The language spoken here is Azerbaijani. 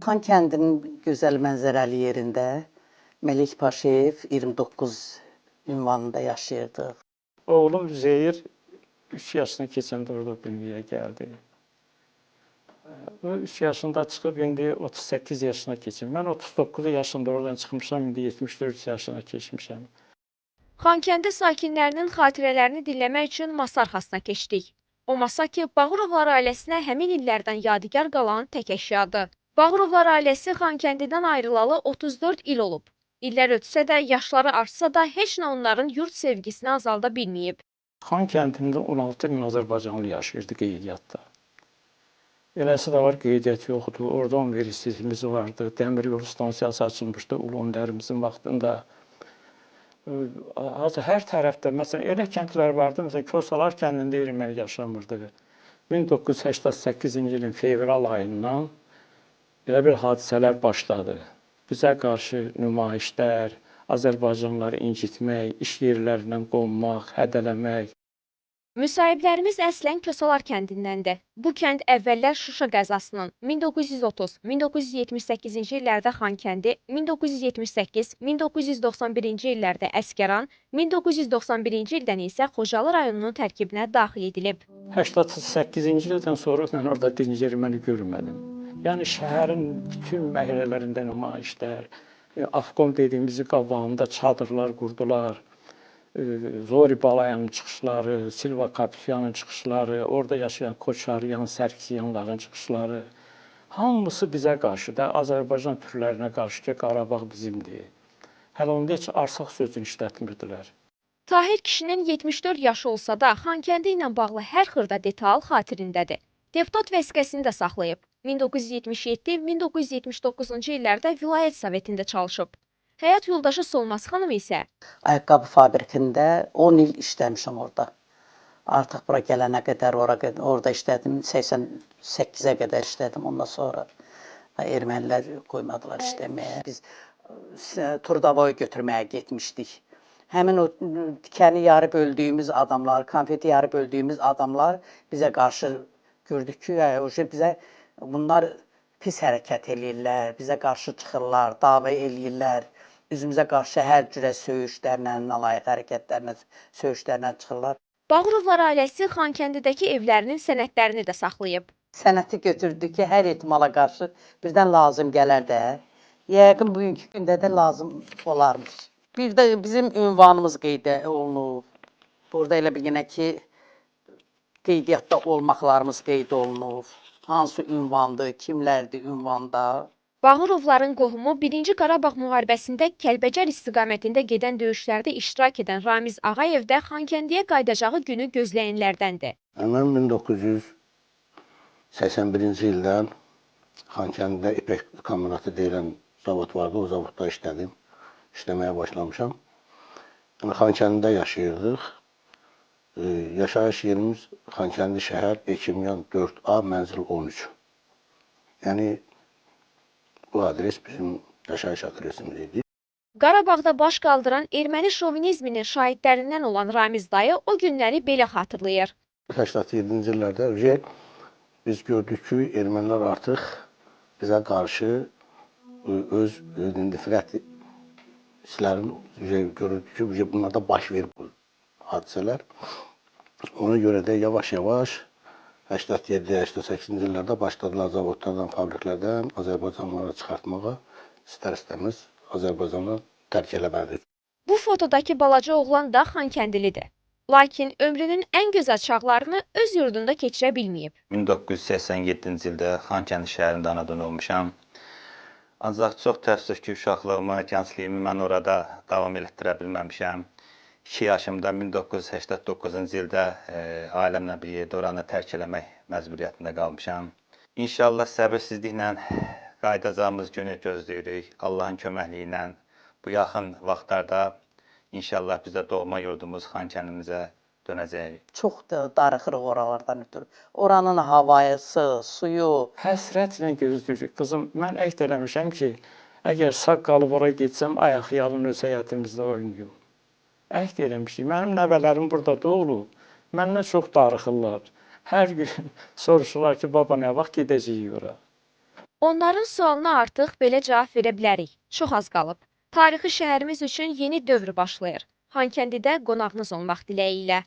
Xan kəndinin gözəl mənzərəli yerində Məlik Paşayev 29 ünvanında yaşayırdıq. Oğlum Zeyir 3 yaşına keçəndə orada dünyaya gəldi. O 3 yaşında çıxıb indi 38 yaşına keçib. Mən 39 yaşında oradan çıxmışam, indi 74 yaşına keçmişəm. Xankəndi sakinlərinin xatirələrini dinləmək üçün masa arxasına keçdik. O masa ki, Bağırovlar ailəsinə həmin illərdən yadigar qalan tək əşyadır. Bağırovlar ailəsi Xankəndidən ayrılalı 34 il olub. İllər ötsə də, yaşları artsa da heç nə onların yurt sevgisini azalda bilməyib. Xan kəndində 16 min Azərbaycanlı yaşayırdı qeydiyyatda. Eləsi də var, qeydiyyat yoxdur. Orada 10 verisimiz vardı. Dəmir yolu stansiyası açılmışdı Ulu Öndərimizin vaxtında. Hər tərəfdə, məsələn, elə kəndlər vardı, məsələn, Kosalar kəndində erməni yaşamırdı. 1988-ci ilin fevral ayından belə bir hadisələr başladı. Bizə qarşı nümayişlər, Azərbaycanlıları incitmək, iş yerlərindən qonmaq, hədələmək. Müsahiblərimiz əslən Kosalar kəndindəndir. Bu kənd əvvəllər Şuşa qəzasının 1930-1978-ci illərdə Xankəndi, 1978-1991-ci illərdə Əsgəran, 1991-ci ildən isə Xocalı rayonunun tərkibinə daxil edilib. 88-ci ildən sonra mən orada dinc erməni görmədim. Yəni şəhərin bütün məhəllələrində nümayişlər, Afqon dediyimizi qabağında çadırlar qurdular. Zori Balayanın çıxışları, Silva Kapusyanın çıxışları, orada yaşayan Koçaryan, Sərkisyanların çıxışları, hamısı bizə qarşı da, Azərbaycan türklərinə qarşı ki, Qarabağ bizimdir. Hələ onda heç arsaq sözünü işlətmirdilər. Tahir kişinin 74 yaşı olsa da, Xankəndi ilə bağlı hər xırda detal xatirindədir. Deputat vəsiqəsini də saxlayıb. 1977-1979-cu illərdə vilayət sovetində çalışıb. Həyat yoldaşı Solmaz xanım isə Ayaqqabı fabrikində 10 il işləmişəm orada. Artıq bura gələnə qədər orada işlədim. 88-ə qədər işlədim ondan sonra. Ermənilər qoymadılar işləməyə. Biz Turdavoy götürməyə getmişdik. Həmin o dikəni yarı böldüyümüz adamlar, konfeti yarı böldüyümüz adamlar bizə qarşı gördük ki, bizə bunlar pis hərəkət eləyirlər, bizə qarşı çıxırlar, dava eləyirlər. Üzümüzə qarşı hər cürə söyüşlərlə, nalayiq hərəkətlərlə, söyüşlərlə çıxırlar. Bağırovlar ailəsi Xankəndidəki evlərinin sənədlərini də saxlayıb. Sənəti götürdü ki, hər ehtimala qarşı birdən lazım gələr də. Yəqin bugünkü gündə də lazım olarmış. Bir də bizim ünvanımız qeyd olunub. Burada elə bilginə ki, qeydiyyatda olmaqlarımız qeyd olunub. Hansı ünvandır, kimlərdir ünvanda. Bağırovların qohumu 1-ci Qarabağ müharibəsində Kəlbəcər istiqamətində gedən döyüşlərdə iştirak edən Ramiz Ağayev də Xankəndiyə qayıdacağı günü gözləyənlərdəndir. Mən 1981-ci ildən Xankəndidə İpək kombinatı deyilən zavod vardı, o zavodda işləməyə başlamışam. Xankəndidə yaşayırdıq. Yaşayış yerimiz Xankəndi şəhər Ekimyan 4A mənzil 13. Yəni bu adres bizim yaşayış adresimiz idi. Qarabağda baş qaldıran erməni şovinizminin şahidlərindən olan Ramiz dayı o günləri belə xatırlayır. 87-ci illərdə biz gördük ki, ermənilər artıq bizə qarşı öz nifrət hisslərini görürdük ki, bunlarda baş verir bu hadisələr. Ona görə də yavaş-yavaş 87-88-ci illərdə başladılar zavodlardan, fabriklərdən Azərbaycanlıları çıxartmağa, istər-istəmiz Azərbaycanı tərk eləməlidir. Bu fotodakı balaca oğlan da Xankəndilidir. Lakin ömrünün ən gözəl çağlarını öz yurdunda keçirə bilməyib. 1987-ci ildə Xankəndi şəhərində anadan olmuşam. Ancaq çox təəssüf ki, uşaqlığımı, gəncliyimi mən orada davam etdirə bilməmişəm. 2 yaşımda 1989-cu ildə ailəmlə bir yerdə oranı tərk eləmək məcburiyyətində qalmışam. İnşallah səbirsizliklə qayıdacağımız günü gözləyirik. Allahın köməkliyi ilə bu yaxın vaxtlarda İnşallah biz də doğma yurdumuz Xankəndimizə dönəcəyik. Çox da darıxırıq oralardan ötürü. Oranın havası, suyu. Həsrətlə gözləyirik. Qızım, mən əhd eləmişəm ki, əgər sağ qalıb oraya getsəm, ayaq yalın öz həyatımızda oynayım. Əhd eləmişik. Mənim nəvələrim burada doğulub. Məndən çox darıxırlar. Hər gün soruşurlar ki, baba nə vaxt gedəcəyik ora? Onların sualına artıq belə cavab verə bilərik. Çox az qalıb. Tarixi şəhərimiz üçün yeni dövr başlayır. Xankəndidə qonağınız olmaq diləyi ilə.